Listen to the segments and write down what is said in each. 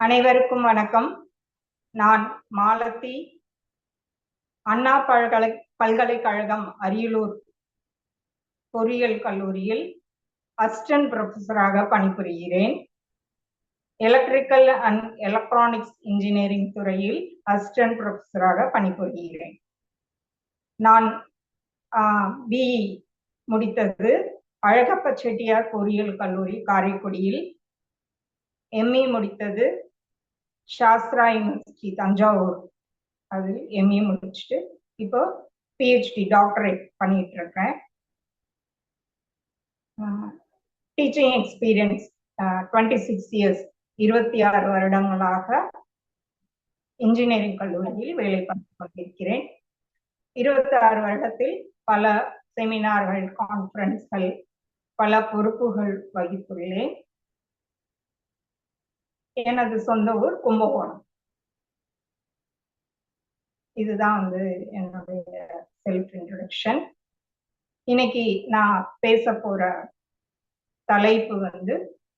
அனைவருக்கும் வணக்கம். நான் மாலதி, அண்ணா பல்கலைக்கழகம் அரியலூர் பொறியியல் கல்லூரியில் அசிஸ்டன்ட் ப்ரொஃபஸராக பணிபுரிகிறேன். எலக்ட்ரிக்கல் அண்ட் எலக்ட்ரானிக்ஸ் இன்ஜினியரிங் துறையில் அசிஸ்டன்ட் ப்ரொஃபஸராக பணிபுரிகிறேன். நான் பிஇ முடித்தது அழகப்ப செட்டியார் பொறியியல் கல்லூரி காரைக்குடியில். எம்இ முடித்தது சாஸ்திரா யூனிவர்சிட்டி தஞ்சாவூர், அதில் எம்இ முடிச்சுட்டு இப்போ பிஹெச்டி டாக்டரேட் பண்ணிட்டு இருக்கேன். டீச்சிங் எக்ஸ்பீரியன்ஸ் 26 இயர்ஸ், 26 வருடங்களாக இன்ஜினியரிங் கல்லூரியில் வேலை பார்த்து கொண்டிருக்கிறேன். 26 வருடத்தில் பல செமினார்கள், கான்ஃபரன்ஸ்கள், பல பொறுப்புகள் வகித்துள்ளேன். எனது சொந்த ஊர் கும்பகோணம். இதுதான் என்னுடைய செல்ஃப் இன்ட்ரோடக்ஷன். இன்னைக்கு நான் பேச போற தலைப்பு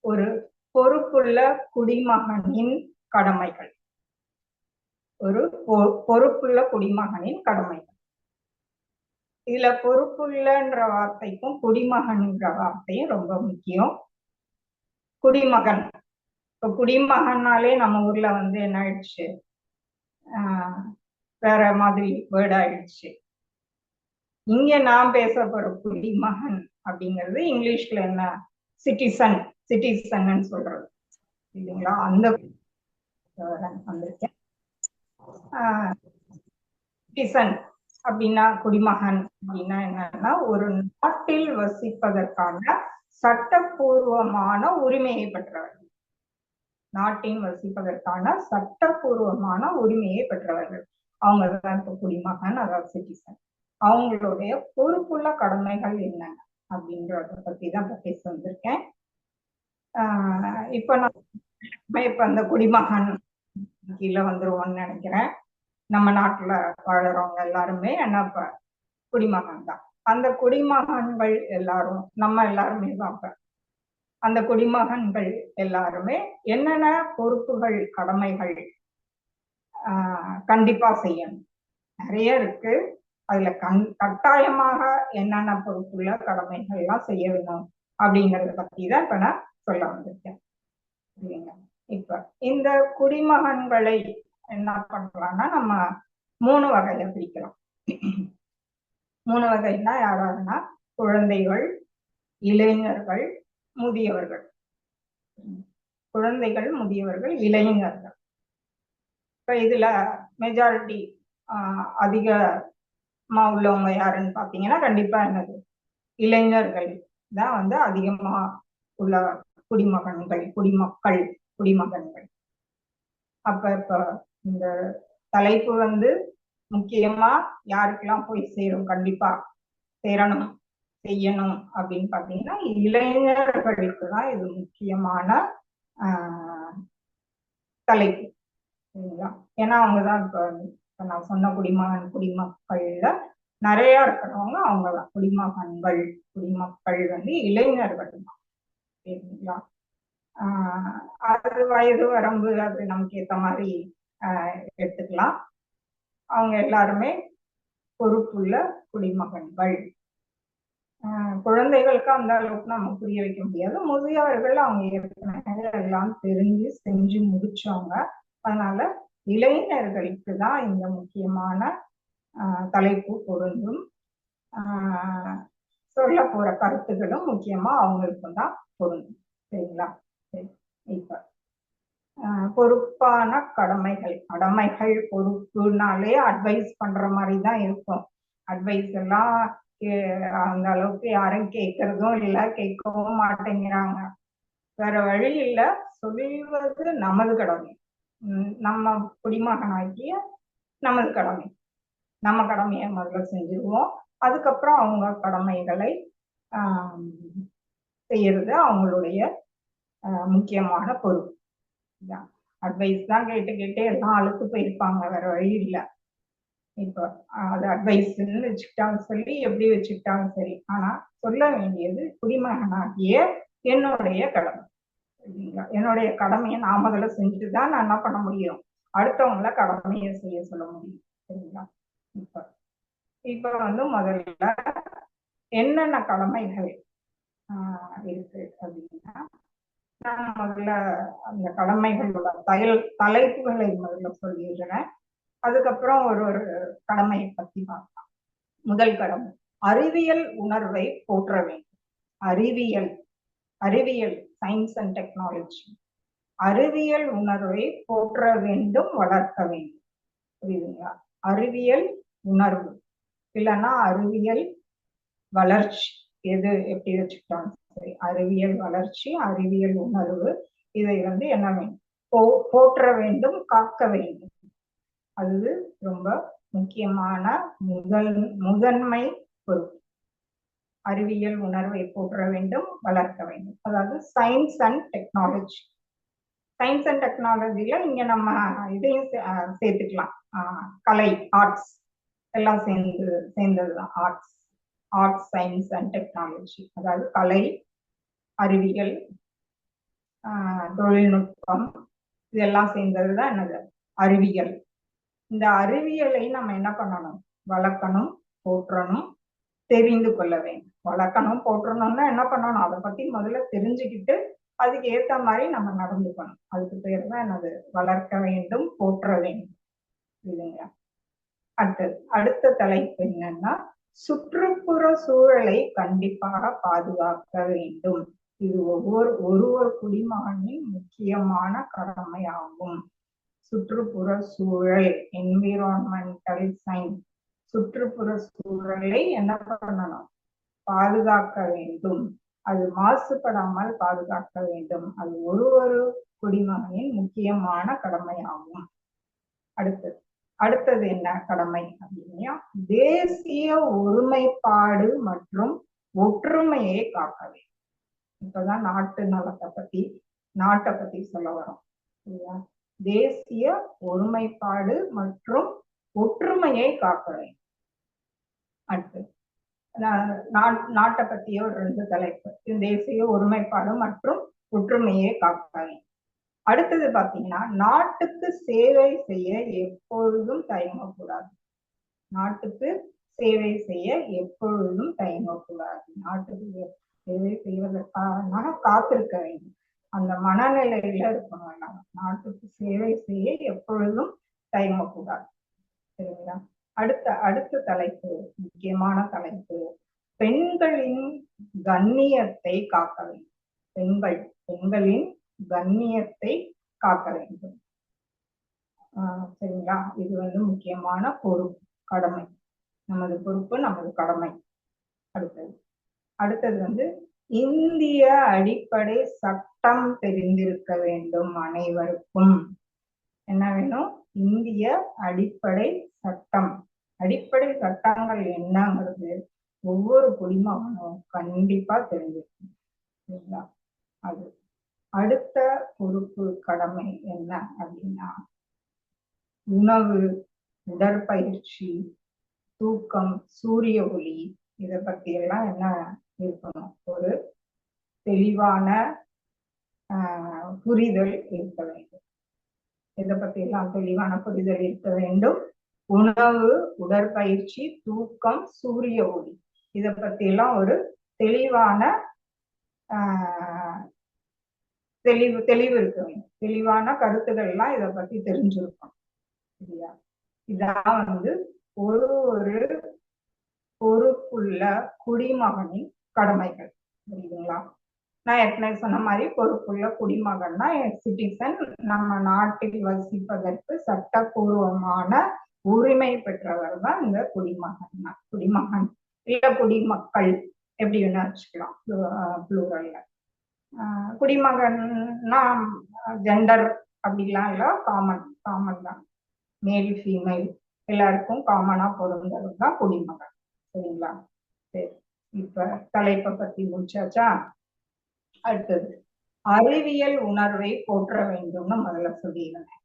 ஒரு பொறுப்புள்ள குடிமகனின் கடமைகள். ஒரு பொறுப்புள்ள குடிமகனின் கடமைகள். இதுல பொறுப்புள்ளன்ற வார்த்தைக்கும் குடிமகன்ன்ற வார்த்தையும் ரொம்ப முக்கியம். குடிமகன், இப்போ குடிமகன்னாலே நம்ம ஊர்ல என்ன ஆயிடுச்சு, வேற மாதிரி வேர்ட் ஆயிடுச்சு. இங்க நான் பேச போற குடிமகன் அப்படிங்கிறது இங்கிலீஷ்ல என்ன, சிட்டிசன் சொல்றது இல்லைங்களா? அந்த வந்திருக்கேன். சிட்டிசன் அப்படின்னா, குடிமகன் அப்படின்னா என்னன்னா, ஒரு நாட்டில் வசிப்பதற்கான சட்டப்பூர்வமான உரிமையை பெற்றவர்கள். நாட்டின் வசிப்பதற்கான சட்டப்பூர்வமான உரிமையை பெற்றவர்கள் அவங்கதான் இப்போ குடிமகன், அதாவது சிட்டிசன். அவங்களுடைய பொறுப்புள்ள கடமைகள் என்ன அப்படின்றத பத்தி தான் பேச வந்திருக்கேன். இப்ப அந்த குடிமகன் கீழே வந்துருவோம்னு நினைக்கிறேன். நம்ம நாட்டுல வாழறவங்க எல்லாருமே என்ன குடிமகன் தான். அந்த குடிமகன்கள் எல்லாரும், நம்ம எல்லாருமே தான். அந்த குடிமகன்கள் எல்லாருமே என்னென்ன பொறுப்புகள், கடமைகள் கண்டிப்பா செய்யணும். நிறைய இருக்கு. அதுல கட்டாயமாக என்னென்ன பொறுப்புள்ள கடமைகள் எல்லாம் செய்ய வேணும் அப்படிங்கறத பத்தி தான் இப்ப நான் சொல்ல வந்திருக்கேன். இப்ப இந்த குடிமகன்களை என்ன பண்றோம்னா, நம்ம 3 வகையில பிரிக்கலாம். 3 வகைன்னா யாராருன்னா, குழந்தைகள், இளைஞர்கள், முதியவர்கள். குழந்தைகள், முதியவர்கள், இளைஞர்கள். இப்ப இதுல மெஜாரிட்டி அதிகமா உள்ளவங்க யாருன்னு பாத்தீங்கன்னா, கண்டிப்பா என்னது, இளைஞர்கள் தான் அதிகமா உள்ள குடிமகன்கள், குடிமகன்கள். அப்ப இப்ப இந்த தலைப்பு முக்கியமா யாருக்கெல்லாம் போய் சேரும், கண்டிப்பா சேரணும், செய்யணும் அப்படின்னு பாத்தீங்கன்னா, இளைஞர்களுக்கு தான் இது முக்கியமான தலைப்பு. சரிங்களா? ஏன்னா அவங்கதான் இப்ப நான் சொன்ன குடிமக்கள்ல நிறைய இருக்கிறவங்க அவங்கதான் குடிமகன்கள். குடிமக்கள் இளைஞர்கள் தான். சரிங்களா? அது வயது வரம்பு அது நமக்கு ஏற்ற மாதிரி எடுத்துக்கலாம். அவங்க எல்லாருமே பொறுப்புள்ள குடிமகன்கள். குழந்தைகளுக்கு அந்த அளவுக்கு நம்ம புரிய வைக்க முடியாது. முதியவர்கள் அவங்க ஏற்கனவே எல்லாம் தெரிஞ்சு செஞ்சு முடிச்சவங்க. அதனால இளைஞர்களுக்கு தான் இந்த முக்கியமான தலைப்பு பொருந்தும். சொல்ல போற கருத்துக்களும் முக்கியமா அவங்களுக்கு தான் பொருந்தும். சரிங்களா? சரி. இப்ப பொறுப்பான கடமைகள் பொறுப்புனாலே அட்வைஸ் பண்ற மாதிரி தான் இருக்கும். அட்வைஸ் எல்லாம் அந்த அளவுக்கு யாரும் கேட்கறதும் இல்லை, கேட்கவும் மாட்டேங்கிறாங்க. வேற வழி இல்லை, சொல்வது நமது கடமை. நம்ம குடிமகனாகிய நமது கடமை. நம்ம கடமையை முதல்ல செஞ்சிருவோம். அதுக்கப்புறம் அவங்க கடமைகளை செய்யறது அவங்களுடைய முக்கியமான பொறுப்பு. அட்வைஸ் தான் கேட்டு எல்லாம் அழுத்து போயிருப்பாங்க, வேற வழி இல்லை. இப்ப அது அட்வைஸ்ன்னு வச்சுக்கிட்டாலும் சரி, எப்படி வச்சுக்கிட்டாலும் சரி, ஆனா சொல்ல வேண்டியது குடிமகனாகிய என்னுடைய கடமை. சரிங்களா? என்னுடைய கடமையை நான் முதல்ல செஞ்சுட்டு தான் நான் என்ன பண்ண முடியும், அடுத்தவங்கள கடமையை செய்ய சொல்ல முடியும். சரிங்களா? இப்ப இப்ப வந்து முதல்ல என்னென்ன கடமைகள் இருக்கு அப்படின்னா, நான் முதல்ல அந்த கடமைகளோட தலைப்புகளை முதல்ல சொல்லிடுறேன். அதுக்கப்புறம் ஒரு ஒரு கடமையை பத்தி பார்க்கலாம். முதல் கடமை, அறிவியல் உணர்வை போற்ற வேண்டும். அறிவியல் அறிவியல் சயின்ஸ் அண்ட் டெக்னாலஜி அறிவியல் உணர்வை போற்ற வேண்டும், வளர்க்க வேண்டும். புரியுதுங்களா? அறிவியல் உணர்வு இல்லைன்னா அறிவியல் வளர்ச்சி, எது எப்படி வச்சுக்கிட்டாலும் சரி, அறிவியல் வளர்ச்சி, அறிவியல் உணர்வு, இதை வந்து என்ன வேண்டும், போற்ற வேண்டும், காக்க வேண்டும். அது ரொம்ப முக்கியமான முதன்மை பொறுப்பு. அறிவியல் உணர்வை போற்ற வேண்டும், வளர்க்க வேண்டும். அதாவது science and technology. Science and டெக்னாலஜில இங்க நம்ம இதையும் சேர்த்துக்கலாம். கலை, ஆர்ட்ஸ் எல்லாம் சேர்ந்ததுதான் ஆர்ட்ஸ் சயின்ஸ் அண்ட் டெக்னாலஜி. அதாவது கலை, அறிவியல், தொழில்நுட்பம், இதெல்லாம் சேர்ந்ததுதான் என்னது, அறிவியல். இந்த அறிவியலை நம்ம என்ன பண்ணணும், வளர்க்கணும், போற்றணும், தெரிந்து கொள்ள வேண்டும். வளர்க்கணும், போற்றணும்னா என்ன பண்ணணும், அதை பத்தி முதல்ல தெரிஞ்சுக்கிட்டு அதுக்கு ஏத்த மாதிரி நம்ம நடந்துக்கணும். அதுக்கு பேர் தான் என்னது, வளர்க்க வேண்டும், போற்ற வேண்டும். இல்லைங்களா? அடுத்த தலைப்பு என்னன்னா, சுற்றுப்புற சூழலை கண்டிப்பாக பாதுகாக்க வேண்டும். இது ஒரு குடிமகனின் முக்கியமான கடமையாகும். சுற்றுப்புற சூழல், என்விரான்மெண்டல் சயின்ஸ், சுற்றுப்புற சூழலை என்ன பண்ணணும், பாதுகாக்க வேண்டும். அது மாசுபடாமல் பாதுகாக்க வேண்டும். அது ஒரு குடிமகனின் முக்கியமான கடமையாகும். அடுத்தது என்ன கடமை அப்படின்னா, தேசிய ஒருமைப்பாடு மற்றும் ஒற்றுமையை காக்க வேண்டும். இப்பதான் நாட்டை பத்தி சொல்ல வரோம். தேசிய ஒருமைப்பாடு மற்றும் ஒற்றுமையை காக்க வேண்டும். அடுத்து நாட்டை பத்திய ஒரு 2 தலைப்பு, தேசிய ஒருமைப்பாடு மற்றும் ஒற்றுமையை காக்க வேண்டும். அடுத்தது பாத்தீங்கன்னா, நாட்டுக்கு சேவை செய்ய எப்பொழுதும் தயங்கக்கூடாது. நாட்டுக்கு சேவை செய்ய எப்பொழுதும் தயங்கக்கூடாது. நாட்டுக்கு சேவை செய்வதற்காக காத்திருக்க வேண்டும். அந்த மனநிலையில இருக்கணும். நாட்டுக்கு சேவை செய்ய எப்பொழுதும் தயங்கக்கூடாது. சரிங்களா? அடுத்த தலைப்பு, முக்கியமான தலைப்பு, பெண்களின் கண்ணியத்தை காக்க வேண்டும். பெண்களின் கண்ணியத்தை காக்க வேண்டும். சரிங்களா? இது வந்து முக்கியமான பொறுப்பு, கடமை. நமது பொறுப்பு, நமது கடமை. அடுத்தது வந்து இந்திய அடிப்படை சட்டம் தெரிந்திருக்க வேண்டும் அனைவருக்கும். என்ன வேணும், இந்திய அடிப்படை சட்டம். அடிப்படை சட்டங்கள் என்னங்கிறது ஒவ்வொரு குடிமகனும் கண்டிப்பா தெரிஞ்சிருக்கும். சரிங்களா? அது அடுத்த பொறுப்பு, கடமை என்ன அப்படின்னா, உணவு, உடற்பயிற்சி, தூக்கம், சூரிய ஒளி, இதை பத்தி எல்லாம் என்ன இருக்கணும், ஒரு தெளிவான புரிதல் இருக்க வேண்டும். இதை பத்தி எல்லாம் தெளிவான புரிதல் இருக்க வேண்டும். உணவு, உடற்பயிற்சி, தூக்கம், சூரிய ஒளி, இதை பத்தி எல்லாம் ஒரு தெளிவான தெளிவு இருக்க வேண்டும். தெளிவான கருத்துக்கள் எல்லாம் இதை பத்தி தெரிஞ்சிருக்கும். சரியா? இதான் வந்து ஒரு பொறுப்புள்ள குடிமகனின் கடமைகள். புரியுதுங்களா? நான் ஏற்கனவே சொன்ன மாதிரி பொறுப்புள்ள குடிமகன்னா சிட்டிசன், நம்ம நாட்டில் வசிப்பதற்கு சட்டப்பூர்வமான உரிமை பெற்றவர் தான் இந்த குடிமகன் இல்ல குடிமக்கள், எப்படி வேணா வச்சுக்கலாம் ப்ளூரல்ல. குடிமகன்னா ஜெண்டர் அப்படிலாம் இல்ல, காமன் தான். மேல் ஃபீமேல் எல்லாருக்கும் காமனா பொருந்தது தான் குடிமகன். சரிங்களா? சரி, இப்ப தலைப்பை பத்தி முடிச்சாச்சா? அடுத்தது அறிவியல் உணர்வை போற்ற வேண்டும்னு முதல்ல சொல்லியிருந்தேன்.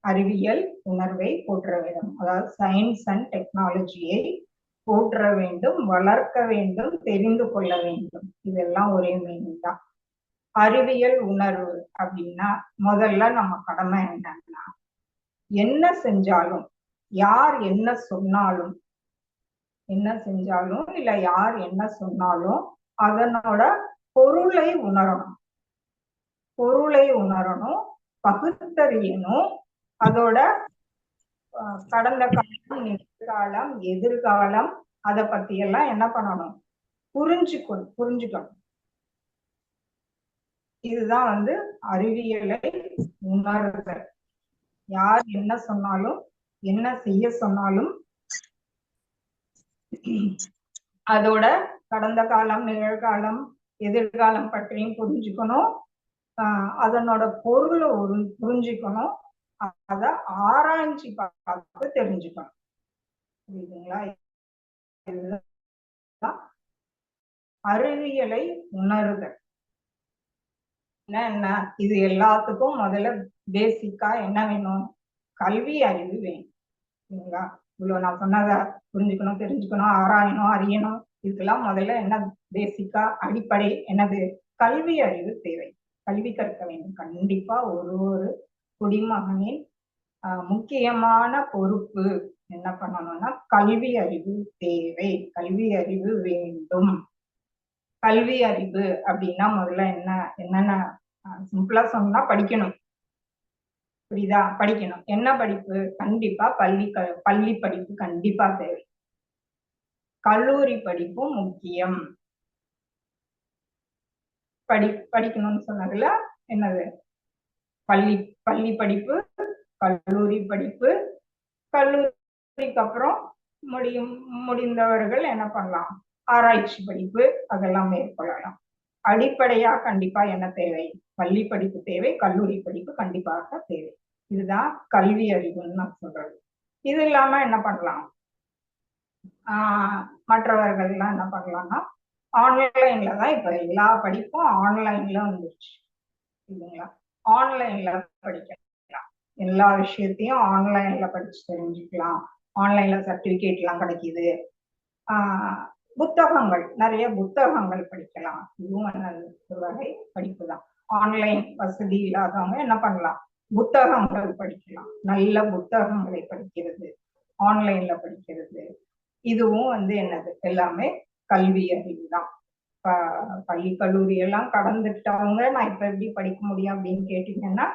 அறிவியல் உணர்வை போற்ற வேண்டும், அதாவது சயின்ஸ் அண்ட் டெக்னாலஜியை போற்ற வேண்டும், வளர்க்க வேண்டும், தெரிந்து கொள்ள வேண்டும். இதெல்லாம் ஒரே மீனிங் தான். அறிவியல் உணர்வு அப்படின்னா முதல்ல நம்ம கடமை என்னன்னா, என்ன செஞ்சாலும், யார் என்ன சொன்னாலும், என்ன செஞ்சாலும் இல்ல யார் என்ன சொன்னாலும் அதனோட பொருளை உணரணும். பொருளை உணரணும், பகுத்தறியணும். அதோட கடந்த காலம், நிகழ்காலம், எதிர்காலம் அதை பத்தி எல்லாம் என்ன பண்ணணும், புரிஞ்சுக்கணும். இதுதான் வந்து அறிவியலை உணர்தல். யார் என்ன சொன்னாலும், என்ன செய்ய சொன்னாலும் அதோட கடந்த காலம், நிகழ்காலம், எதிர்காலம் பற்றியும் புரிஞ்சுக்கணும். அதனோட பொருளை புரிஞ்சுக்கணும். அத ஆராய்ச்சி பார்த்து தெரிஞ்சுக்கணும். புரியுதுங்களா? இதுதான் அறிவியலை உணர்தல். என்ன, இது எல்லாத்துக்கும் முதல்ல பேசிக்கா என்ன வேணும், கல்வி அறிவு வேணும். சரிங்களா? இவ்வளவு நான் சொன்னதை புரிஞ்சுக்கணும், தெரிஞ்சுக்கணும், ஆராயணும், அறியணும். இதுக்கெல்லாம் முதல்ல என்ன பேசிக்கா அடிப்படை என்னது, கல்வி அறிவு தேவை. கல்வி கற்க வேண்டும். கண்டிப்பா ஒரு குடிமகனின் முக்கியமான பொறுப்பு என்ன பண்ணணும்னா, கல்வி அறிவு தேவை. கல்வி அறிவு வேண்டும். கல்வி அறிவு அப்படின்னா முதல்ல என்னென்ன சிம்பிளா சொன்னா படிக்கணும். புரியுதா? படிக்கணும். என்ன படிப்பு? கண்டிப்பா பள்ளி படிப்பு கண்டிப்பா தேவை. கல்லூரி படிப்பும் முக்கியம். படிக்கணும்னு சொன்னதுல என்னது, பள்ளி படிப்பு, கல்லூரி படிப்பு. கல்லூரிக்கு அப்புறம் முடிந்தவர்கள் என்ன பண்ணலாம், ஆராய்ச்சி படிப்பு, அதெல்லாம் மேற்கொள்ளலாம். அடிப்படையா கண்டிப்பா என்ன தேவை, பள்ளி படிப்பு தேவை, கல்லூரி படிப்பு கண்டிப்பாக தேவை. இதுதான் கல்வி அறிவுன்னு நான் சொல்றது. இது இல்லாம என்ன பண்ணலாம், மற்றவர்கள் எல்லாம் என்ன பண்ணலாம்னா, ஆன்லைன்ல தான் இப்ப எல்லா படிப்பும் ஆன்லைன்ல வந்துருச்சு. இல்லைங்களா? ஆன்லைன்ல படிக்கலாம். எல்லா விஷயத்தையும் ஆன்லைன்ல படிச்சு தெரிஞ்சுக்கலாம். ஆன்லைன்ல சர்டிபிகேட் எல்லாம் கிடைக்குது. புத்தகங்கள், நிறைய புத்தகங்கள் படிக்கலாம். இதுவும் ஒரு வகை படிப்பு தான். ஆன்லைன் வசதி இல்லாதவங்க என்ன பண்ணலாம், புத்தகங்கள் படிக்கலாம். நல்ல புத்தகங்களை படிக்கிறது, ஆன்லைன்ல படிக்கிறது. இதுவும் வந்து என்னது, எல்லாமே கல்வி அறிவு தான். பள்ளி கல்லூரி எல்லாம் கடந்துட்டவங்க நான் இப்ப எப்படி படிக்க முடியும் அப்படின்னு கேட்டீங்கன்னா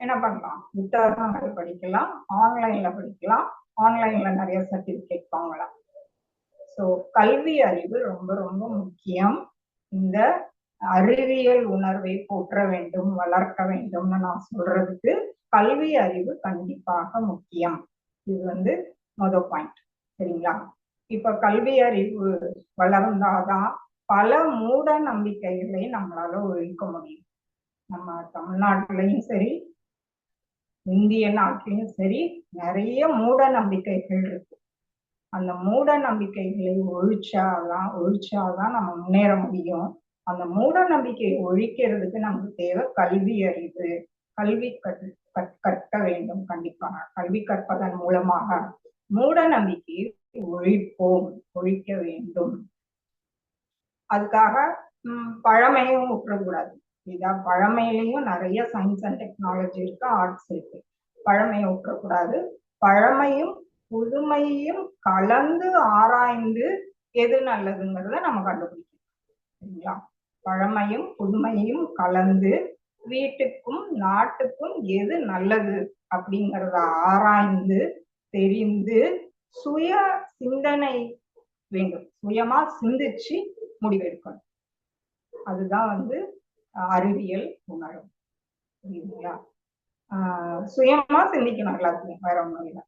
என்ன பண்ணலாம், புத்தகங்கள் படிக்கலாம், ஆன்லைன்ல படிக்கலாம், ஆன்லைன்ல நிறைய சர்டிபிகேட் வாங்கலாம். ஸோ கல்வி அறிவு ரொம்ப ரொம்ப முக்கியம். இந்த அறிவியல் உணர்வை போற்ற வேண்டும், வளர்க்க வேண்டும்னு நான் சொல்றதுக்கு கல்வி அறிவு கண்டிப்பாக முக்கியம். இது வந்து முதல் பாயிண்ட். சரிங்களா? இப்ப கல்வி அறிவு வளர்ந்தாதான் பல மூட நம்பிக்கைகளை நம்மளால ஒழிக்க முடியும். நம்ம தமிழ்நாட்டிலையும் சரி, இந்திய நாட்டிலையும் சரி, நிறைய மூட நம்பிக்கைகள் இருக்கு. அந்த மூட நம்பிக்கைகளை ஒழிச்சாதான் நம்ம முன்னேற முடியும். அந்த மூட நம்பிக்கையை ஒழிக்கிறதுக்கு நமக்கு தேவை கல்வி அறிவு. கல்வி கற்க வேண்டும். கண்டிப்பாக கல்வி கற்பதன் மூலமாக மூட நம்பிக்கையை ஒழிக்க வேண்டும். அதுக்காக பழமையும் விட்டுறக்கூடாது. இதான் பழமையிலையும் நிறைய சயின்ஸ் அண்ட் டெக்னாலஜி இருக்கு, ஆர்ட்ஸ் இருக்கு. பழமையை விட்டுறக்கூடாது. பழமையும் புதுமையும் கலந்து ஆராய்ந்து எது நல்லதுங்கிறத நம்ம கண்டுபிடிக்கணும். சரிங்களா? பழமையும் புதுமையும் கலந்து வீட்டுக்கும் நாட்டுக்கும் எது நல்லது அப்படிங்கிறத ஆராய்ந்து தெரிந்து சுய சிந்தனை வேண்டும். சுயமா சிந்திச்சு முடிவெடுக்கணும். அதுதான் வந்து அறிவியல் உணரும். புரியுதுங்களா? சுயமா சிந்திக்கணும் எல்லாத்தையும், வேற ஒன்றும் இல்லை.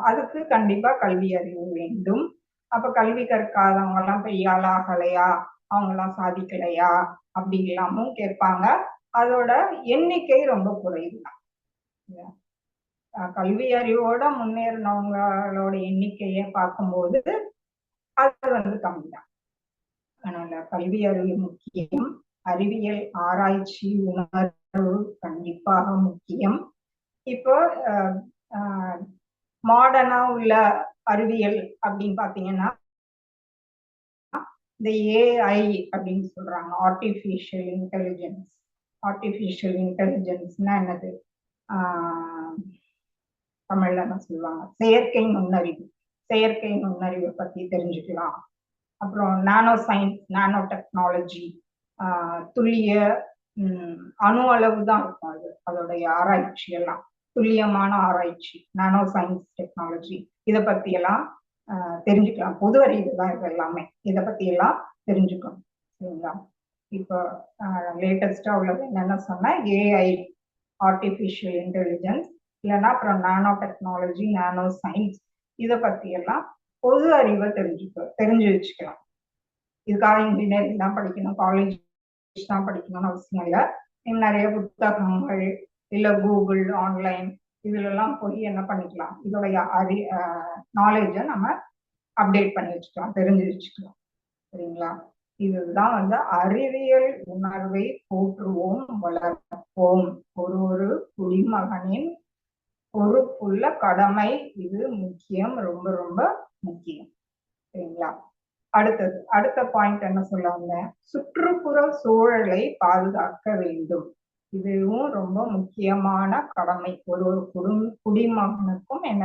அதுக்கு கண்டிப்பா கல்வி அறிவு வேண்டும். அப்ப கல்வி கற்காதவங்க எல்லாம் பெரிய ஆளாகலையா, அவங்க எல்லாம் சாதிக்கலையா அப்படி இல்லாமும் கேட்பாங்க. அதோட எண்ணிக்கை ரொம்ப குறைவுதான். கல்வி அறிவோட முன்னேறினவங்களோட எண்ணிக்கையை பார்க்கும்போது அது வந்து கம்மிதான். அதனால கல்வி அறிவு முக்கியம். அறிவியல் ஆராய்ச்சி உணர்வு கண்டிப்பாக முக்கியம். இப்போ மாடர்னா உள்ள அறிவியல் அப்படின்னு பாத்தீங்கன்னா, இந்த ஏஐ அப்படின்னு சொல்றாங்க, ஆர்டிபிஷியல் இன்டெலிஜென்ஸ். ஆர்டிஃபிஷியல் இன்டெலிஜென்ஸ்னா என்னது, தமிழ்ல என்ன சொல்லுவாங்க, செயற்கை நுண்ணறிவு. செயற்கை நுண்ணறிவை பத்தி தெரிஞ்சுக்கலாம். அப்புறம் நானோ சயின்ஸ், நானோ டெக்னாலஜி, துல்லிய அணு அளவு தான் இருக்கும் அது, அதோடைய ஆராய்ச்சி எல்லாம் துல்லியமான ஆராய்ச்சி, நானோ சயின்ஸ் டெக்னாலஜி. இதை பத்தி எல்லாம் தெரிஞ்சுக்கலாம். பொது அறிவு தான் இது எல்லாமே, இதை பத்தி எல்லாம் தெரிஞ்சுக்கணும். சரிங்களா? இப்போ லேட்டஸ்டா உள்ளது என்னென்ன சொன்னா, ஏஐ, ஆர்டிஃபிஷியல் இன்டெலிஜென்ஸ், இல்லைன்னா அப்புறம் நானோ டெக்னாலஜி, நானோ சயின்ஸ், இதை பத்தி எல்லாம் பொது அறிவை தெரிஞ்சு வச்சுக்கலாம். இதுக்காக இன்ஜினியரிங் தான் படிக்கணும், காலேஜ் தான் படிக்கணும்னு அவசியம் இல்லை. நிறைய புத்தகங்கள் இல்ல கூகுள், ஆன்லைன், இதுல எல்லாம் போய் என்ன பண்ணிக்கலாம், இதோடைய நாலேஜை நம்ம அப்டேட் பண்ணி வச்சுக்கலாம், தெரிஞ்சு வச்சுக்கலாம். சரிங்களா? இதுதான் வந்து அறிவியல் உணர்வை போற்றுவோம், வளர்ப்போம், ஒரு குடிமகனின் பொறுப்புள்ள கடமை. இது முக்கியம், ரொம்ப ரொம்ப முக்கியம். சரிங்களா? அடுத்த பாயிண்ட் என்ன சொல்ல வந்தேன், சுற்றுப்புற சூழலை பாதுகாக்க வேண்டும். இதுவும் ரொம்ப முக்கியமான கடமை. ஒரு குடிமகனுக்கும் என்ன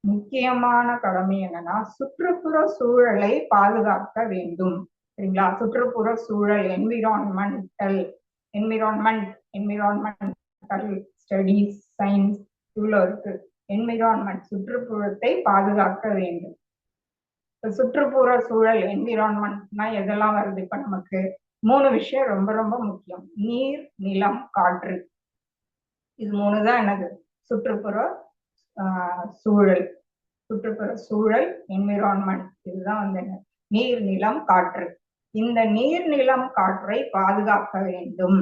முக்கியமான கடமை என்னன்னா, சுற்றுப்புற சூழலை பாதுகாக்க வேண்டும். சரிங்களா? சுற்றுப்புற சூழல், என்விரான்மெண்டல் ஸ்டடீஸ், சயின்ஸ், இவ்வளவு இருக்கு. என்விரான்மெண்ட், சுற்றுப்புறத்தை பாதுகாக்க வேண்டும். சுற்றுப்புற சூழல், என்விரான்மெண்ட்னா எதெல்லாம் வருது? இப்ப நமக்கு 3 விஷயம் ரொம்ப ரொம்ப முக்கியம். நீர், நிலம், காற்று. இது 3 தான் என்னது, சுற்றுப்புற சூழல். சுற்றுப்புற சூழல், என்விரான்மெண்ட், இதுதான் வந்து என்ன, நீர், நிலம், காற்று. இந்த நீர், நிலம், காற்றை பாதுகாக்க வேண்டும்,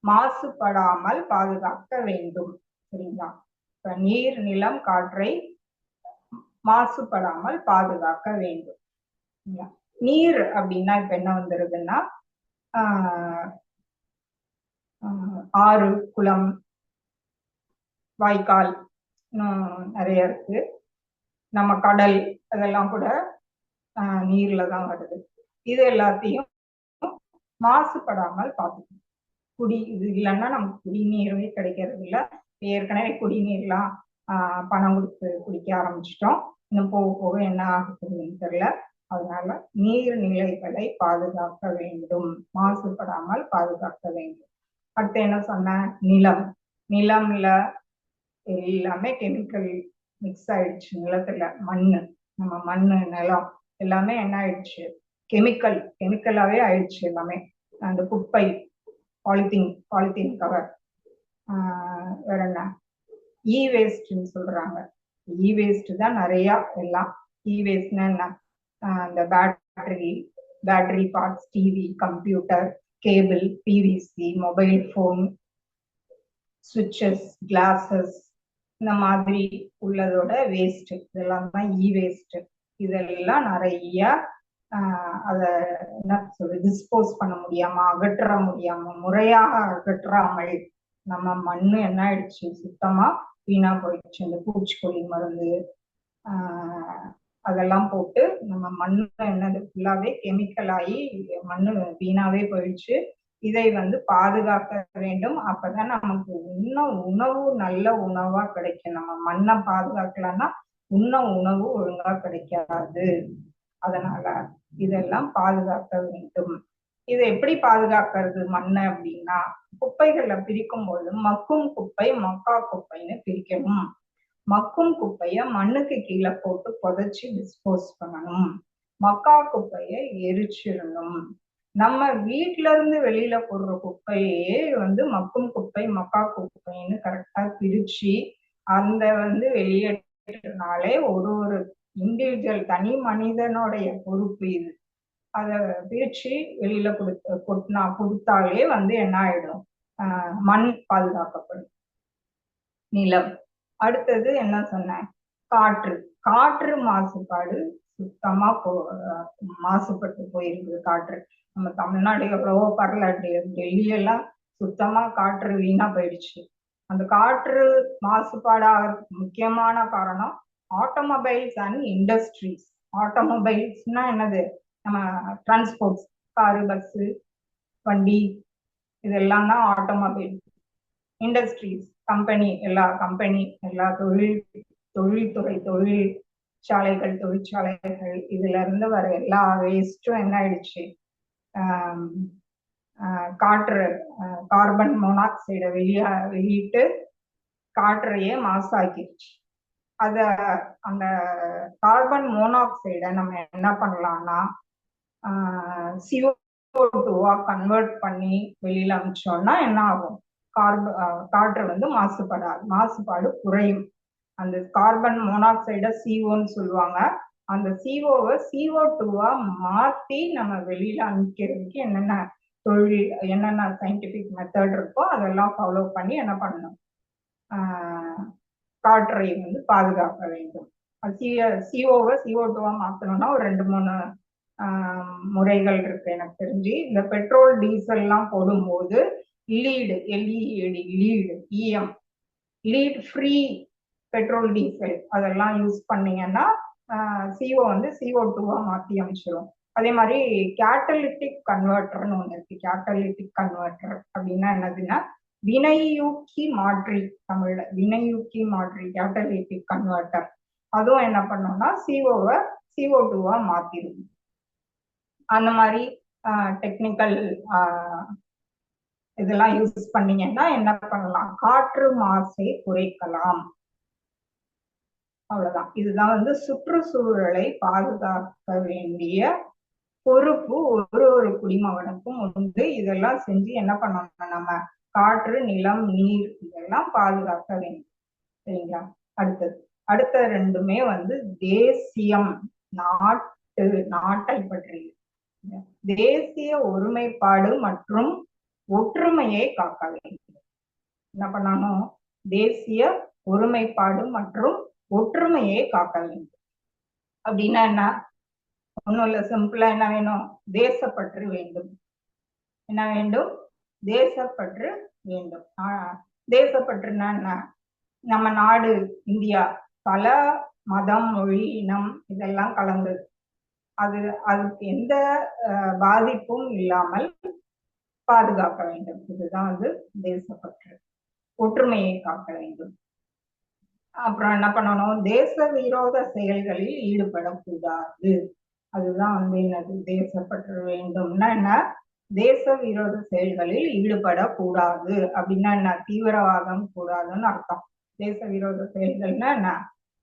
மாசுபடாமல் பாதுகாக்க வேண்டும். சரிங்களா? இப்ப நீர், நிலம், காற்றை மாசுபடாமல் பாதுகாக்க வேண்டும். நீர் அப்படின்னா இப்ப என்ன வந்துருதுன்னா, ஆறு, குளம், வாய்க்கால், நிறைய இருக்கு. நம்ம கடல், அதெல்லாம் கூட நீர்ல தான் வருது. இது எல்லாத்தையும் மாசுபடாமல் பார்த்துக்கணும். இது இல்லைன்னா நமக்கு குடிநீரே கிடைக்கிறது இல்லை. ஏற்கனவே குடிநீர்லாம் பணம் கொடுத்து குடிக்க ஆரம்பிச்சிட்டோம். இன்னும் போக போக என்ன ஆகுதுன்னு தெரியல. அதனால நீர்நிலைகளை பாதுகாக்க வேண்டும், மாசுபடாமல் பாதுகாக்க வேண்டும். அடுத்து என்ன சொன்ன, நிலம். நிலம்ல எல்லாமே கெமிக்கல் மிக்ஸ் ஆயிடுச்சு. நிலத்துல நம்ம மண்ணு, நிலம் எல்லாமே என்ன ஆயிடுச்சு, கெமிக்கலாவே ஆயிடுச்சு எல்லாமே. அந்த குப்பை, பாலித்தீன் கவர், வேற என்ன, இ வேஸ்ட்ன்னு சொல்றாங்க. இ வேஸ்ட் தான் நிறைய. எல்லாம் இ வேஸ்ட்னா என்ன, இந்த battery parts, TV, computer, cable, PVC, mobile phone, சுவிட்சஸ், கிளாஸஸ், இந்த மாதிரி உள்ளதோட வேஸ்ட், இதெல்லாம் தான் இ வேஸ்ட். இதெல்லாம் நிறைய அதை என்ன சொல்றது, டிஸ்போஸ் பண்ண முடியாம, அகற்ற முடியாம, முறையாக அகற்றாமல் நம்ம மண்ணு என்ன ஆயிடுச்சு, சுத்தமா வீணா போயிடுச்சு. இந்த பூச்சிக்கொல்லி மருந்து அதெல்லாம் போட்டு நம்ம மண்ணு என்னது ஃபுல்லாவே கெமிக்கல் ஆகி மண்ணு வீணாவே போயிடுச்சு. இதை வந்து பாதுகாக்க வேண்டும். அப்பதான் நமக்கு உணவு நல்ல உணவா கிடைக்கும். நம்ம மண்ணை பாதுகாக்கலன்னா உணவு ஒழுங்கா கிடைக்காது. அதனால இதெல்லாம் பாதுகாக்க வேண்டும். இதை எப்படி பாதுகாக்கிறது மண்ணை அப்படின்னா, குப்பைகள்ல பிரிக்கும் போது மக்கும் குப்பை, மக்கா குப்பைன்னு பிரிக்கணும். மக்கும் குப்பைய மண்ணுக்கு கீழே போட்டு புதைச்சி டிஸ்போஸ் பண்ணணும். மக்கா குப்பைய எரிச்சிடணும். நம்ம வீட்டுல இருந்து வெளியில போடுற குப்பையே வந்து மக்கும் குப்பை, மக்கா குப்பைன்னு கரெக்டா பிரிச்சு அந்த வந்து வெளியேற்றினாலே ஒரு இண்டிவிஜுவல் தனி மனிதனுடைய பொறுப்பு இது. அதை பிரிச்சு வெளியில கொடுத்தாலே வந்து என்ன ஆயிடும், மண் பாதுகாக்கப்படும். நிலம். அடுத்தது என்ன சொன்னேன், காற்று மாசுபாடு சுத்தமா மாசுபட்டு போயிருக்கு காற்று. நம்ம தமிழ்நாடு எவ்வளவோ பரல, டெல்லியெல்லாம் சுத்தமா காற்று வீணா போயிடுச்சு. அந்த காற்று மாசுபாடாகிறதுக்கு முக்கியமான காரணம் ஆட்டோமொபைல்ஸ் அண்ட் இண்டஸ்ட்ரீஸ். ஆட்டோமொபைல்ஸ்னா என்னது, நம்ம டிரான்ஸ்போர்ட்ஸ், காரு, பஸ்ஸு, வண்டி, இதெல்லாம் தான் ஆட்டோமொபைல் இண்டஸ்ட்ரீஸ், கம்பெனி எல்லா தொழில்துறை, தொழிற்சாலைகள், இதுல இருந்து வர எல்லா வேஸ்டும் என்ன ஆயிடுச்சு, காற்று கார்பன் மோனாக்சைடை வெளியிட்டு காற்றையே மாசாக்கிடுச்சு. அந்த கார்பன் மோனாக்சைடை நம்ம என்ன பண்ணலாம்னா CO2 கன்வெர்ட் பண்ணி வெளியில அனுப்பிச்சோம்னா என்ன ஆகும், காற்று வந்து மாசுபாடு குறையும். அந்த கார்பன் மோனாக்சைட CO சொல்லுவாங்க. அந்த CO-வை CO2 மாத்தி நம்ம வெளியில அனுப்பிக்கிறதுக்கு என்னென்ன சயின்டிபிக் மெத்தட் இருக்கோ அதெல்லாம் ஃபாலோ பண்ணி என்ன பண்ணணும், காற்றை வந்து பாதுகாக்க வேண்டும். CO-வை CO2 மாத்தணும்னா ஒரு 2-3 முறைகள் இருக்கு எனக்கு தெரிஞ்சு. இந்த பெட்ரோல் டீசல் எல்லாம் போடும்போது லீட் ஃப்ரீ பெட்ரோல் டீசல் அதெல்லாம் யூஸ் பண்ணீங்கன்னா CO வந்து CO2 மாத்தி அமைச்சிடும். அதே மாதிரி கேட்டலிட்டிக் கன்வெர்ட்டர்னு ஒண்ணு இருக்கு. கேட்டலிட்டிக் கன்வெர்ட்டர் அப்படின்னா என்னதுன்னா வினையூக்கி மாற்றி, தமிழ்ல வினையூக்கி மாற்றி, கேட்டலிட்டிக் கன்வெர்ட்டர். அதுவும் என்ன பண்ணோம்னா CO-வை CO2 மாத்திடும். அந்த மாதிரி டெக்னிக்கல் இதெல்லாம் யூஸ் பண்ணீங்கன்னா என்ன பண்ணலாம், காற்று மாசை குறைக்கலாம். அவ்வளவுதான். இதுதான் வந்து சுற்றுச்சூழலை பாதுகாக்க வேண்டிய பொறுப்பு ஒரு குடிமகனுக்கும் உண்டு. இதெல்லாம் செஞ்சு என்ன பண்ணணும், நம்ம காற்று, நிலம், நீர் இதெல்லாம் பாதுகாக்க வேண்டும். சரிங்களா? அடுத்த ரெண்டுமே வந்து தேசியம், நாட்டை பற்றியது. தேசிய ஒருமைப்பாடு மற்றும் ஒற்றுமையை காக்க வேண்டும். என்ன பண்ணணும், தேசிய ஒருமைப்பாடு மற்றும் ஒற்றுமையை காக்க வேண்டும். அப்படின்னா என்ன, ஒண்ணும் இல்ல, சிம்பிளா என்ன வேணும், தேசப்பற்று வேண்டும். என்ன வேண்டும், தேசப்பற்று வேண்டும். தேசப்பற்றுனா என்ன, நம்ம நாடு இந்தியா பல மதம், மொழி, இனம் இதெல்லாம் கலந்தது. அதுக்கு எந்த பாதிப்பும் இல்லாமல் பாதுகாக்க வேண்டும். இதுதான் வந்து தேசப்பற்று. ஒற்றுமையை காக்க வேண்டும். அப்புறம் என்ன பண்ணணும், தேச விரோத செயல்களில் ஈடுபடக்கூடாது. அதுதான் வந்து என்னது, தேசப்பற்று வேண்டும்னா என்ன, தேச விரோத செயல்களில் ஈடுபடக்கூடாது அப்படின்னா என்ன, தீவிரவாதம் கூடாதுன்னு அர்த்தம். தேச விரோத செயல்கள்னா என்ன,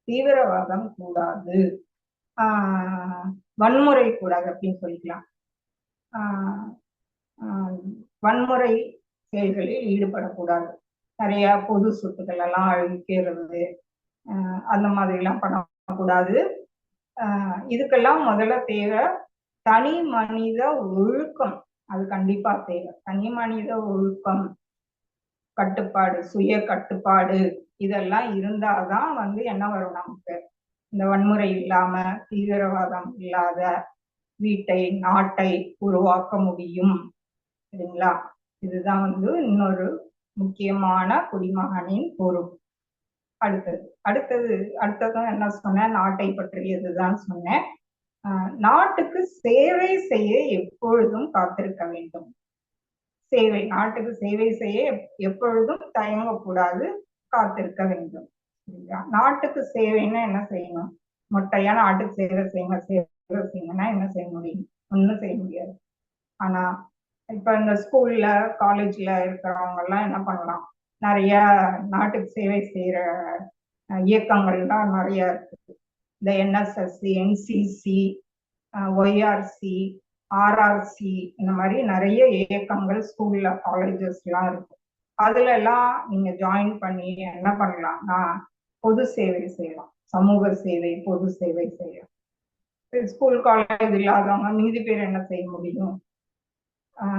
தீவிரவாதம் கூடாது, வன்முறை கூடாது அப்படின்னு சொல்லிக்கலாம். வன்முறை செயல்களில் ஈடுபடக்கூடாது. நிறைய பொது சொத்துக்கள் எல்லாம் அழிக்கிறது, அந்த மாதிரி எல்லாம் பண்ணக்கூடாது. இதுக்கெல்லாம் முதல்ல தேவை தனி மனித ஒழுக்கம். அது கண்டிப்பா தேவை. தனி மனித ஒழுக்கம், கட்டுப்பாடு, சுய கட்டுப்பாடு இதெல்லாம் இருந்தாதான் வந்து என்ன வரும், நமக்கு இந்த வன்முறை இல்லாம, தீவிரவாதம் இல்லாத வீட்டை, நாட்டை உருவாக்க முடியும். சரிங்களா? இதுதான் வந்து இன்னொரு முக்கியமான குடிமகனின் பொறுப்பு. அடுத்ததும் என்ன சொன்னேன், நாட்டை பற்றியதுதான் சொன்னேன். நாட்டுக்கு சேவை செய்ய எப்பொழுதும் காத்திருக்க வேண்டும். நாட்டுக்கு சேவை செய்ய எப்பொழுதும் தயங்கக்கூடாது, காத்திருக்க வேண்டும். சரிங்களா? நாட்டுக்கு சேவைன்னா என்ன செய்யணும், மொட்டையா நாட்டுக்கு சேவை செய்யணும்னா என்ன செய்ய முடியும், ஒன்றும் செய்ய முடியாது. ஆனா இப்ப இந்த ஸ்கூல்ல, காலேஜ்ல இருக்கிறவங்க எல்லாம் என்ன பண்ணலாம், நிறைய நாட்டுக்கு சேவை செய்யற இயக்கங்கள்லாம் நிறைய இருக்கு. இந்த NSS, NCC, YRC, RRC இந்த மாதிரி நிறைய இயக்கங்கள் ஸ்கூல்ல, காலேஜஸ்லாம் இருக்கு. அதுல எல்லாம் நீங்க ஜாயின் பண்ணி என்ன பண்ணலாம்னா பொது சேவை செய்யலாம். சமூக சேவை, பொது சேவை செய்யலாம். ஸ்கூல், காலேஜ் இல்லாதவங்க மீதி பேர் என்ன செய்ய முடியும்,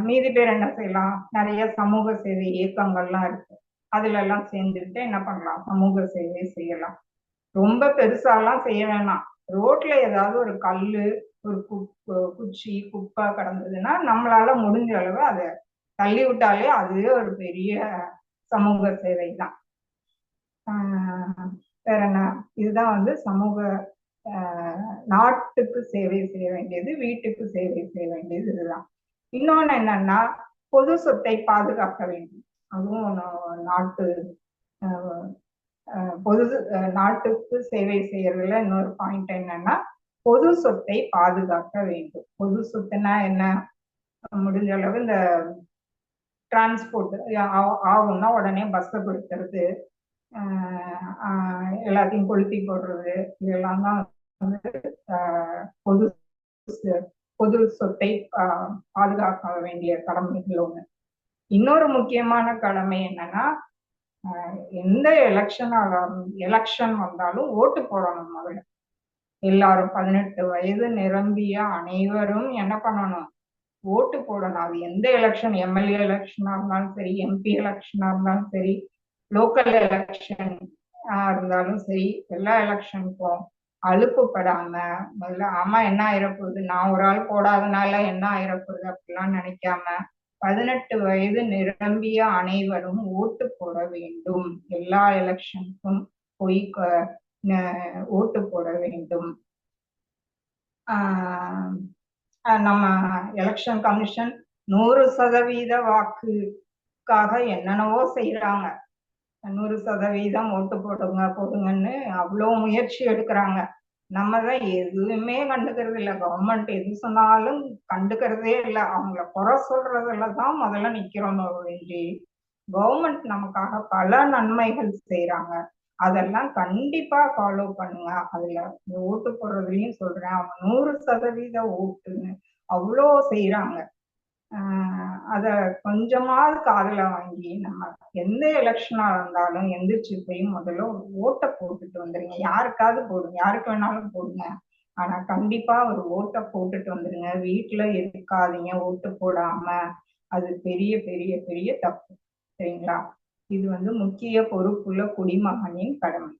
மீதி பேர் என்ன செய்யலாம், நிறைய சமூக சேவை இயக்கங்கள்லாம் இருக்கு. அதுல எல்லாம் சேர்ந்துட்டு என்ன பண்ணலாம், சமூக சேவை செய்யலாம். ரொம்ப பெருசாலாம் செய்ய வேணாம். ரோட்ல ஏதாவது ஒரு கல்லு, ஒரு குச்சி, குப்பை கடந்ததுன்னா நம்மளால முடிஞ்ச அளவு அதை தள்ளி விட்டாலே அதுவே ஒரு பெரிய சமூக சேவை தான். வேற என்ன, இதுதான் வந்து சமூக, நாட்டுக்கு சேவை செய்ய வேண்டியது, வீட்டுக்கு சேவை செய்ய வேண்டியது இதுதான். இன்னொன்னு என்னன்னா, பொது சொத்தை பாதுகாக்க வேண்டும். அதுவும் நாட்டு பொது நாட்டுக்கு சேவை செய்யறதுல இன்னொரு பாயிண்ட் என்னன்னா, பொது சொத்தை பாதுகாக்க வேண்டும். பொது சொத்துனா என்ன? முடிஞ்ச அளவு இந்த டிரான்ஸ்போர்ட் ஆகும்னா உடனே பஸ்ஸை கொடுக்கறது, எல்லாத்தையும் கொளுத்தி போடுறது, இதெல்லாம் தான் வந்து பொது பொது சொத்தை பாதுகாக்க வேண்டிய கடமைகள் ஒண்ணு. இன்னொரு முக்கியமான கடமை என்னன்னா, எந்த எலெக்ஷன் வந்தாலும் ஓட்டு போடணும். முதல்ல எல்லாரும் 18 வயது நிரம்பிய அனைவரும் என்ன பண்ணணும்? ஓட்டு போடணும். அது எந்த எலெக்ஷன், எம்எல்ஏ எலெக்ஷனா இருந்தாலும் சரி, எம்பி எலெக்ஷனா இருந்தாலும் சரி, லோக்கல் எலெக்ஷன் இருந்தாலும் சரி, எல்லா எலெக்ஷனுக்கும் அலுப்புப்படாம முதல்ல ஆமா என்ன ஆயிரப்போகுது, நான் ஒரு ஆள் போடாதனால என்ன ஆயிரப்போகுது அப்படிலாம் நினைக்காம 18 வயது நிரம்பிய அனைவரும் ஓட்டு போட வேண்டும். எல்லா எலெக்ஷனுக்கும் போய் ஓட்டு போட வேண்டும். நம்ம எலெக்ஷன் கமிஷன் 100% வாக்குக்காக என்னென்னவோ செய்யறாங்க. 100% ஓட்டு போடுங்கன்னு அவ்வளோ முயற்சி எடுக்கிறாங்க. நம்ம தான் எதுவுமே கண்டுக்கிறது இல்லை. கவர்மெண்ட் எது சொன்னாலும் கண்டுக்கிறதே இல்லை. அவங்கள குறை சொல்றதுல தான் முதல்ல நிக்கிறோம் ஒழிஞ்சு, கவர்மெண்ட் நமக்காக பல நன்மைகள் செய்யறாங்க. அதெல்லாம் கண்டிப்பா ஃபாலோ பண்ணுங்க. அதுல ஓட்டு போடுறதுலயும் சொல்றேன், அவங்க 100% ஓட்டுன்னு அவ்வளோ செய்யறாங்க. அத கொஞ்சமாவது காதுல வாங்கி நம்ம எந்த எலெக்ஷனா இருந்தாலும் எந்திரிச்சு போய் முதல்ல ஓட்டை போட்டுட்டு வந்துருங்க. யாருக்காவது போடுங்க, யாருக்கு வேணாலும் போடுங்க, ஆனா கண்டிப்பா ஒரு ஓட்டை போட்டுட்டு வந்துருங்க. வீட்டுல இருக்காதீங்க ஓட்டு போடாம. அது பெரிய பெரிய பெரிய தப்பு. சரிங்களா? இது வந்து முக்கிய பொறுப்புள்ள குடிமகனின் கடமை.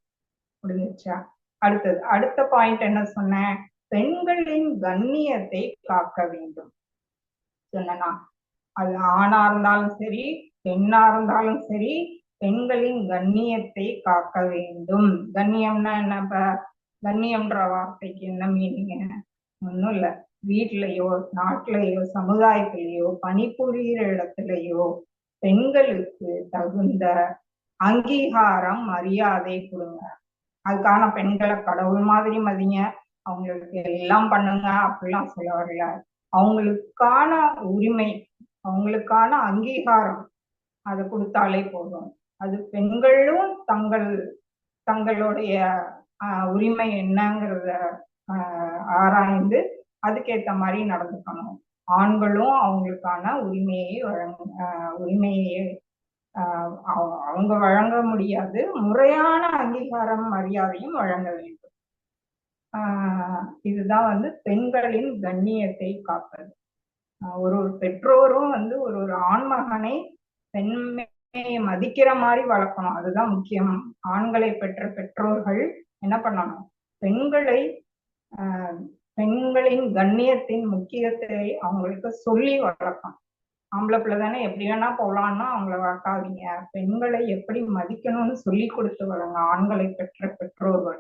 முடிஞ்சிச்சா? அடுத்த பாயிண்ட் என்ன சொன்னேன்? பெண்களின் கண்ணியத்தை காக்க வேண்டும் சொன்னா. அது ஆணா இருந்தாலும் சரி, பெண்ணா இருந்தாலும் சரி, பெண்களின் கண்ணியத்தை காக்க வேண்டும். கண்ணியம்னா என்ன? கண்ணியம்ன்ற வார்த்தைக்கு என்ன மீனிங்க? ஒண்ணும் இல்ல, வீட்லயோ நாட்டிலேயோ சமுதாயத்திலேயோ பணிபுரிகிற இடத்துலயோ பெண்களுக்கு தகுந்த அங்கீகாரம் மரியாதை கொடுங்க. அதுக்கான பெண்களை கடவுள் மாதிரி மதிங்க, அவங்களுக்கு எல்லாம் பண்ணுங்க அப்படிலாம் சொல்ல வரல. அவங்களுக்கான உரிமை, அவங்களுக்கான அங்கீகாரம் அதை கொடுத்தாலே போதும். அது பெண்களும் தங்களுடைய உரிமை என்னங்கிறத ஆராய்ந்து அதுக்கேற்ற மாதிரி நடந்துக்கணும். ஆண்களும் அவங்களுக்கான உரிமையை அவங்க வழங்க முடியாது, முறையான அங்கீகாரம் மரியாதையும் வழங்க வேண்டும். இதுதான் வந்து பெண்களின் கண்ணியத்தை காப்பது. ஒரு பெற்றோரும் வந்து ஒரு ஆண்மகனை பெண்மையை மதிக்கிற மாதிரி வளர்க்கணும். அதுதான் முக்கியம். ஆண்களை பெற்ற பெற்றோர்கள் என்ன பண்ணணும்? பெண்களின் கண்ணியத்தின் முக்கியத்தை அவங்களுக்கு சொல்லி வளர்க்கணும். ஆம்பளை பிள்ளை தானே எப்படி வேணா போலான்னா அவங்கள வளர்க்காதீங்க. பெண்களை எப்படி மதிக்கணும்னு சொல்லி கொடுத்து வளங்க. ஆண்களை பெற்ற பெற்றோர்கள்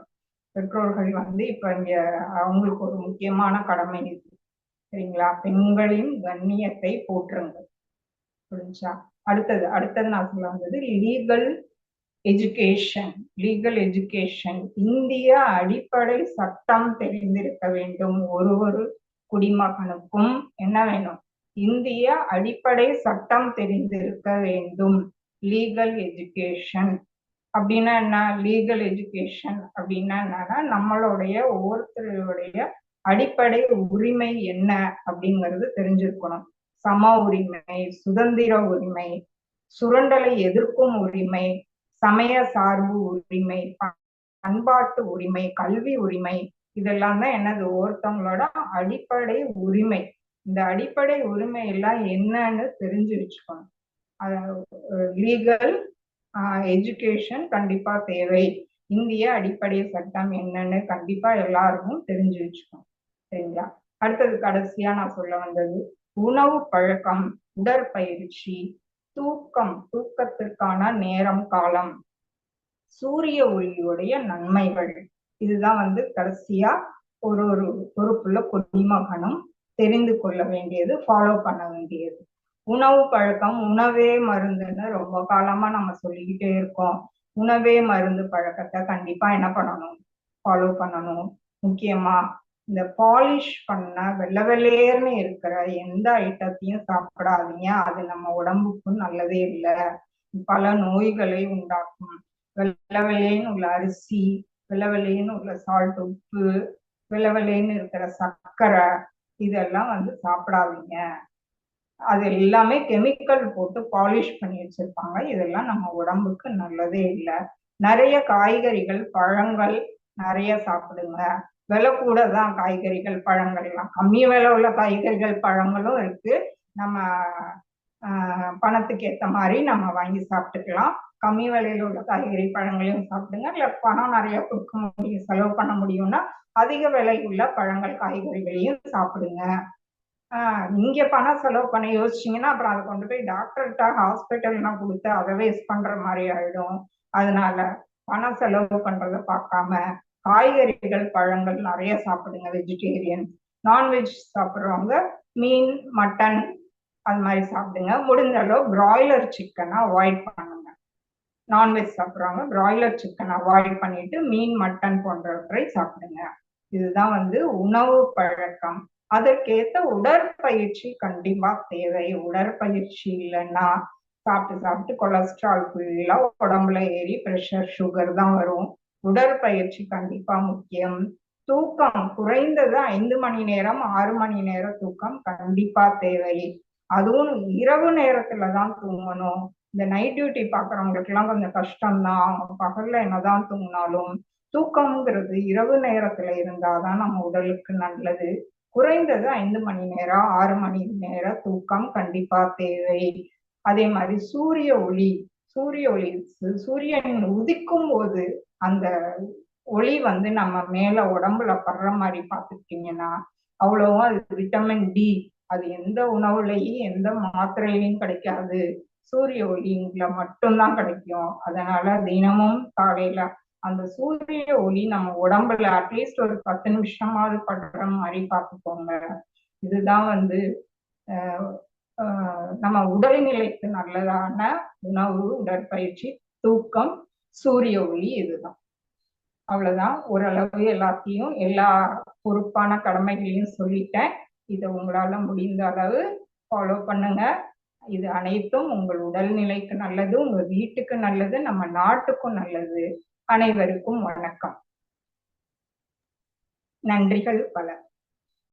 வந்து இப்ப இங்க அவங்களுக்கு ஒரு முக்கியமான கடமை இருக்கு. சரிங்களா? பெண்களின் கண்ணியத்தை போற்றுங்க. புரிஞ்சா? அடுத்தது நான் சொல்ல வந்தது லீகல் எஜுகேஷன். இந்திய அடிப்படை சட்டம் தெரிந்திருக்க வேண்டும். ஒரு குடிமகனுக்கும் என்ன வேணும்? இந்திய அடிப்படை சட்டம் தெரிந்திருக்க வேண்டும். லீகல் எஜுகேஷன் அப்படின்னா என்ன? லீகல் எஜுகேஷன் அப்படின்னா என்னன்னா, நம்மளுடைய ஒவ்வொருத்தருடைய அடிப்படை உரிமை என்ன அப்படிங்கிறது தெரிஞ்சிருக்கணும். சம உரிமை, சுதந்திர உரிமை, சுரண்டலை எதிர்க்கும் உரிமை, சமய சார்பு உரிமை, பண்பாட்டு உரிமை, கல்வி உரிமை, இதெல்லாம் தான் என்னது? ஒருத்தவங்களோட அடிப்படை உரிமை. இந்த அடிப்படை உரிமை எல்லாம் என்னன்னு தெரிஞ்சு வச்சுக்கணும். லீகல் எஜுகேஷன் கண்டிப்பா தேவை. இந்திய அடிப்படை சட்டம் என்னன்னு கண்டிப்பா எல்லாருக்கும் தெரிஞ்சு வச்சுக்கணும். சரிங்களா? கடைசியா நான் சொல்ல வந்தது உணவு பழக்கம், உடற்பயிற்சி, தூக்கத்திற்கான நேரம், காலம், சூரிய ஒளியுடைய நன்மைகள். இதுதான் வந்து கடைசியா ஒரு பொறுப்புள்ள குடிமகனும் தெரிந்து கொள்ள வேண்டியது, ஃபாலோ பண்ண வேண்டியது. உணவு பழக்கம் உணவே மருந்துன்னு ரொம்ப காலமா நம்ம சொல்லிக்கிட்டே இருக்கோம். உணவே மருந்து பழக்கத்தை கண்டிப்பா என்ன பண்ணணும், ஃபாலோ பண்ணணும். முக்கியமா இந்த பாலிஷ் பண்ண வெள்ளை வெள்ளையர்னு இருக்கிற எந்த ஐட்டத்தையும் சாப்பிடாதீங்க. அது நம்ம உடம்புக்கும் நல்லதே இல்லை, பல நோய்களை உண்டாக்கும். வெள்ளை வெள்ளைன்னு உள்ள அரிசி, வெள்ளை வெள்ளைன்னு உள்ள சால்ட், உப்பு, வெள்ளை வெள்ளைன்னு இருக்கிற சர்க்கரை, இதெல்லாம் சாப்பிடாதீங்க. அது எல்லாமே கெமிக்கல் போட்டு பாலிஷ் பண்ணி வச்சிருப்பாங்க. இதெல்லாம் நம்ம உடம்புக்கு நல்லதே இல்லை. நிறைய காய்கறிகள் பழங்கள் நிறைய சாப்பிடுங்க. விலை கூட தான் காய்கறிகள் பழங்கள் எல்லாம். கம்மி விலை உள்ள காய்கறிகள் பழங்களும் இருக்கு. நம்ம பணத்துக்கு ஏற்ற மாதிரி நம்ம வாங்கி சாப்பிட்டுக்கலாம். கம்மி விலையில உள்ள காய்கறி பழங்களையும் சாப்பிடுங்க. இல்லை பணம் நிறைய கொடுக்க முடியும், செலவு பண்ண முடியும்னா அதிக விலை உள்ள பழங்கள் காய்கறிகளையும் சாப்பிடுங்க. இங்க பணம் செலவு பண்ண யோசிச்சீங்கன்னா அப்புறம் அதை கொண்டு போய் டாக்டர்கிட்ட ஹாஸ்பிட்டல்லாம் கொடுத்து அதை வேஸ்ட் பண்ற மாதிரி ஆயிடும். அதனால பணம் செலவு பண்றதை பார்க்காம காய்கறிகள் பழங்கள் நிறைய சாப்பிடுங்க. வெஜிடேரியன். நான்வெஜ் சாப்பிட்றவங்க மீன் மட்டன் அது மாதிரி சாப்பிடுங்க. முடிஞ்ச அளவு பிராய்லர் சிக்கனை அவாய்ட் பண்ணுங்க. நான்வெஜ் சாப்பிட்றவங்க பிராய்லர் சிக்கன் அவாய்ட் பண்ணிட்டு மீன் மட்டன் போன்றவற்றை சாப்பிடுங்க. இதுதான் உணவு பழக்கம். அதற்கேற்ற உடற்பயிற்சி கண்டிப்பா தேவை. உடற்பயிற்சி இல்லைன்னா சாப்பிட்டு சாப்பிட்டு கொலஸ்ட்ரால் ஃபுல்லா உடம்புல ஏறி பிரஷர் சுகர் தான் வரும். உடற்பயிற்சி கண்டிப்பா முக்கியம். தூக்கம் குறைந்தது 5 மணி நேரம் 6 மணி நேரம் தூக்கம் கண்டிப்பா தேவை. அதுவும் இரவு நேரத்துலதான் தூங்கணும். இந்த நைட் டியூட்டி பாக்குறவங்களுக்கு எல்லாம் கொஞ்சம் கஷ்டம்தான். பகல்ல என்னதான் தூங்கினாலும் தூக்கம்ங்கிறது இரவு நேரத்துல இருந்தாதான் நம்ம உடலுக்கு நல்லது. குறைந்தது 5 மணி நேரம் 6 மணி நேரம் தூக்கம் கண்டிப்பா தேவை. அதே மாதிரி சூரிய ஒளி சூரியன் உதிக்கும் போது அந்த ஒளி நம்ம மேல உடம்புல படுற மாதிரி பார்த்துக்கிட்டீங்கன்னா அவ்வளவும் அது விட்டமின் டி. அது எந்த உணவுலையும் எந்த மாத்திரையிலையும் கிடைக்காது. சூரிய ஒளிங்கள மட்டும்தான் கிடைக்கும். அதனால தினமும் காலையில அந்த சூரிய ஒளி நம்ம உடம்புல அட்லீஸ்ட் ஒரு 10 நிமிஷமாவது படுற மாதிரி பார்த்துக்கோங்க. இதுதான் நம்ம உடல்நிலைக்கு நல்லதான உணவு, உடற்பயிற்சி, தூக்கம், சூரிய ஒளி. இதுதான். அவ்வளவுதான். ஓரளவு எல்லாத்தையும் எல்லா பொறுப்பான கடமைகளையும் சொல்லிட்டேன். இதை உங்களால முடிந்த அளவு ஃபாலோ பண்ணுங்க. இது அனைத்தும் உங்கள் உடல்நிலைக்கு நல்லது, உங்க வீட்டுக்கு நல்லது, நம்ம நாட்டுக்கும் நல்லது. அனைவருக்கும் வணக்கம். நன்றிகள் பல.